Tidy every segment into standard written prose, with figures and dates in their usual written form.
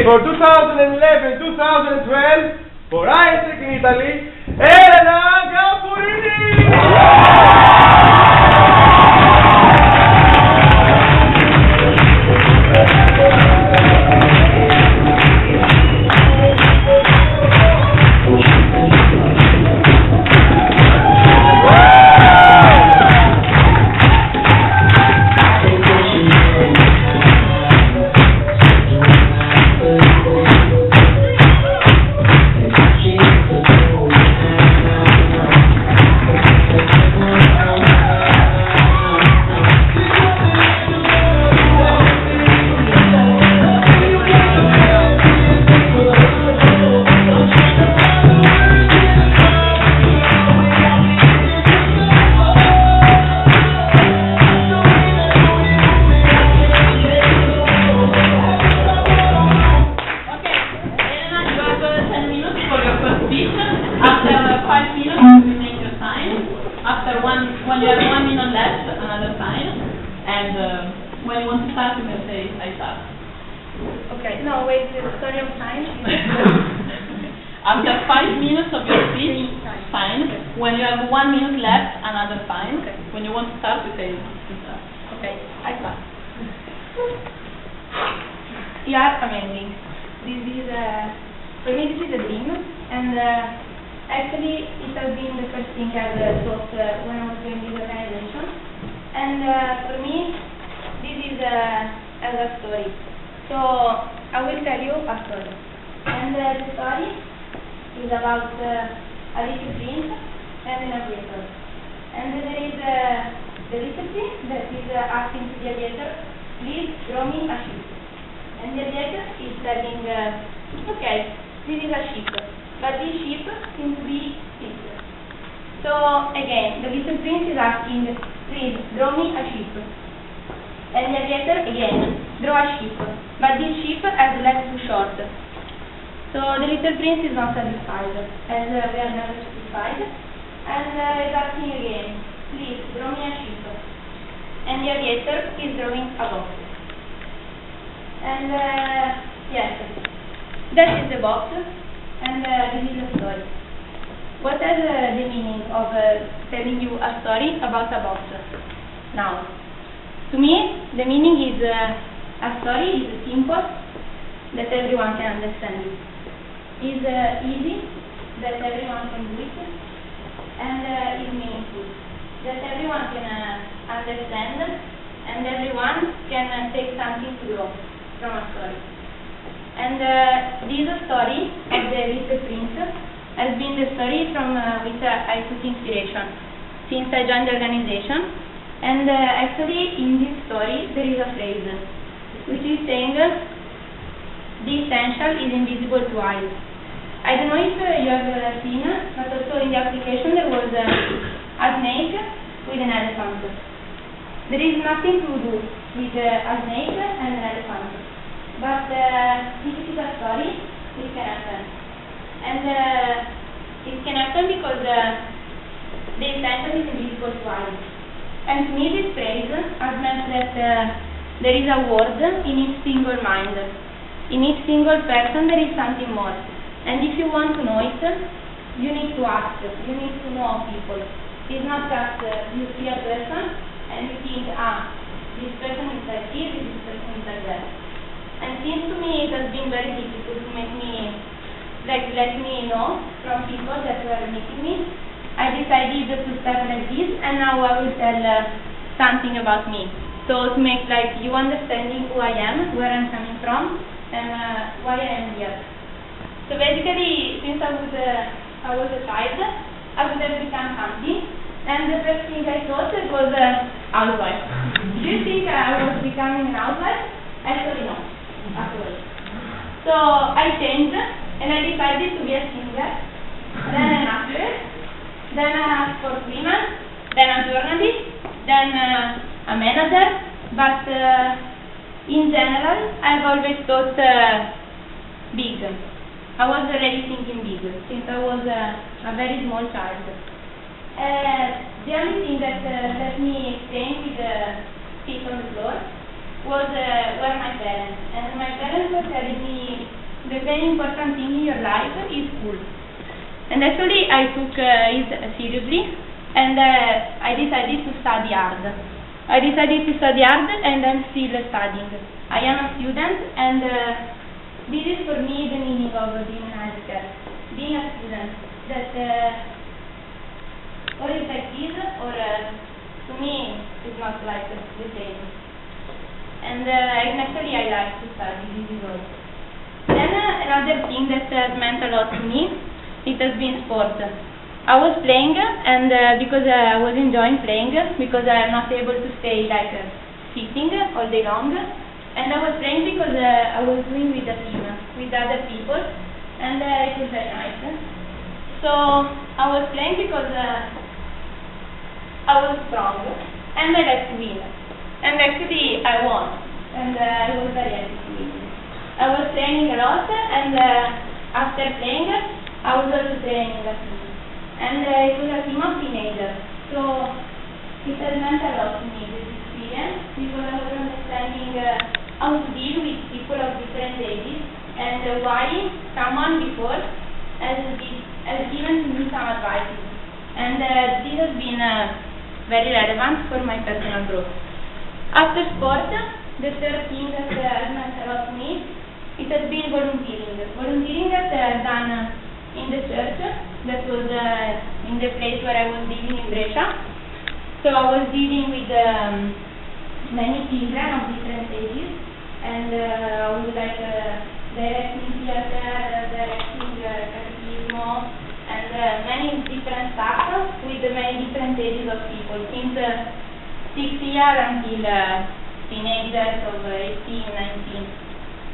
for 2011-2012 for AIESEC Italy, Elena Gaffurini! When you have 1 minute left, another sign, and when you want to start, you can say, I start. Okay, no, wait, the story of time. After 5 minutes of your speech, sign. When you have 1 minute left, another sign. Okay. When you want to start, you say, you start. Okay, I start. you are amazing. This is, for me, this is a dream, and actually, it has been the first thing I've thought when I was doing this organization. And for me, this is as a story. So I will tell you a story. And the story is about a little prince and an aviator. And there is the little prince that is asking to the aviator, please draw me a ship. And the aviator is telling, okay, this is a ship. But this ship seems to be sick. So again, the little prince is asking, please draw me a ship. And the aviator again, draw a ship. But this ship has legs too short. So the little prince is not satisfied, as we are never satisfied. And is asking again, please draw me a ship. And the aviator is drawing a box. And yes, that is the box. And this is a story. What is the meaning of telling you a story about a box? Now, to me, the meaning is a story is simple, that everyone can understand it. Is easy, that everyone can do it, and is meaningful, that everyone can understand, and everyone can take something to grow from a story. And this story of the little prince has been the story from which I took inspiration since I joined the organization. And actually in this story there is a phrase which is saying, the essential is invisible to eyes. I don't know if you have seen, but also in the application there was a snake with an elephant. There is nothing to do with a snake and an elephant. But this is a story, it can happen. And it can happen because the essential is invisible to eyes. And to me this phrase has meant that there is a word in each single mind. In each single person there is something more. And if you want to know it, you need to ask, you need to know people. It's not just you see a person and you think, this person is like this, this person is like that. And since to me it has been very difficult to make me, let me know from people that were meeting me, I decided to start like this, and now I will tell something about me. So to make like you understanding who I am, where I'm coming from, and why I am here. So basically, since I was a child, I would have become auntie, and the first thing I thought was housewife. Do you think I was becoming an housewife? Actually no. So I changed and I decided to be a singer, then an actress, then a sportswoman, then a journalist, then a manager, but in general I've always thought big. I was already thinking big since I was a very small child. The only thing that let me exchange with the feet on the floor were my parents, and my parents were telling me the very important thing in your life is school. And actually I took it seriously, and I decided to study hard. And I'm still studying. I am a student, and this is for me the meaning of being an healthcare. Being a student, that or it's like this, or to me it's not like the same. And actually I like to study, this is all. Then another thing that has meant a lot to me, it has been sport. I was playing, and because I was enjoying playing, because I am not able to stay like sitting all day long, and I was playing because I was doing with a team, with other people, and it was very nice. So I was playing because I was strong, and I like to win. And actually I won, and I was very happy to win. I was training a lot, and after playing, I was also training a team. And it was a team of teenagers, so it has meant a lot to me, this experience, because I was understanding how to deal with people of different ages, and why someone before has given to me some advice. And this has been very relevant for my personal growth. After sport, the third thing that has meant a lot to me, it has been volunteering. Volunteering that I have done in the church, that was in the place where I was living in Brescia. So I was dealing with many children of different ages, and I was like directing theater, directing catechismo, and many different stuff with many different ages of people, since 6 years until teenagers of 18, 19.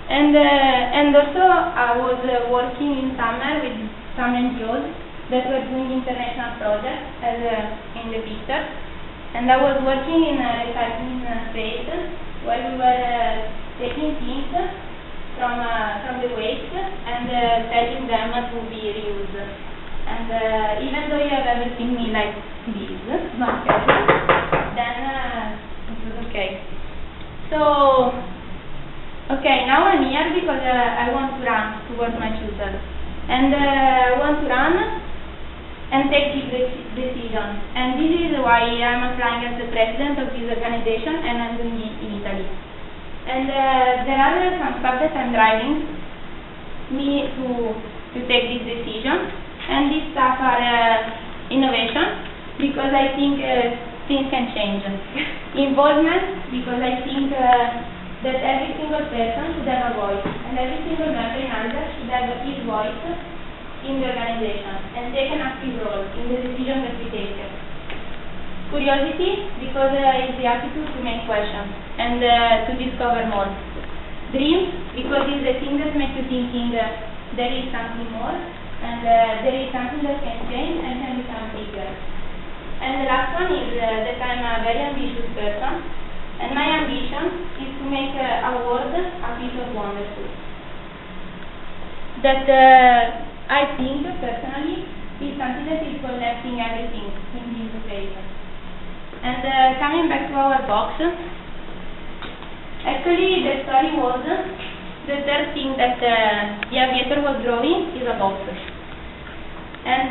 And also I was working in summer with some NGOs that were doing international projects, as in the picture. And I was working in a recycling space where we were taking things from the waste and telling them to be reused. And even though you have ever seen me like this, not casual, then it was okay. So, okay, now I'm here because I want to run towards my future. And I want to run and take this decision. And this is why I'm applying as the president of this organization, and I'm doing it in Italy. And there are some stuff that I'm driving me to take this decision. And these stuff are innovation, because I think things can change. Involvement, because I think that every single person should have a voice, and every single member in AIESEC should have his voice in the organization, and take an active role in the decision that we take. Curiosity, because it's the attitude to make questions, and to discover more. Dreams, because it's the thing that makes you thinking there is something more, and there is something that can change and can become bigger. And the last one is that I'm a very ambitious person, and my ambition is to make our world a piece of wonderful. That I think, personally, is something that is connecting everything in this place. And coming back to our box, actually the story was, the third thing that the aviator was drawing is a box. And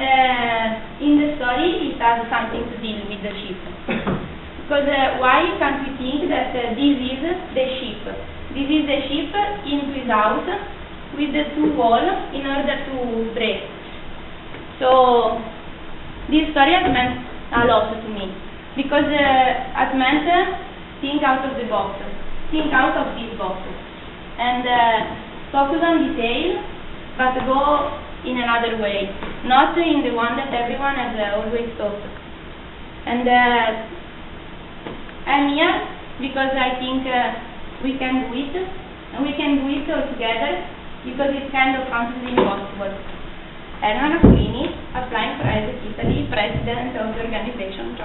in the story it has something to deal with the ship. Because why can't we think that this is the ship? This is the ship into his house with the two walls in order to break. So this story has meant a lot to me, because it meant think out of the box, think out of this box, and focus on detail, but go in another way, not in the one that everyone has always thought. And I'm here because I think we can do it, and we can do it all together, because it's kind of something impossible. Elena Gaffurini, applying for AIESEC Italy, president of the organization.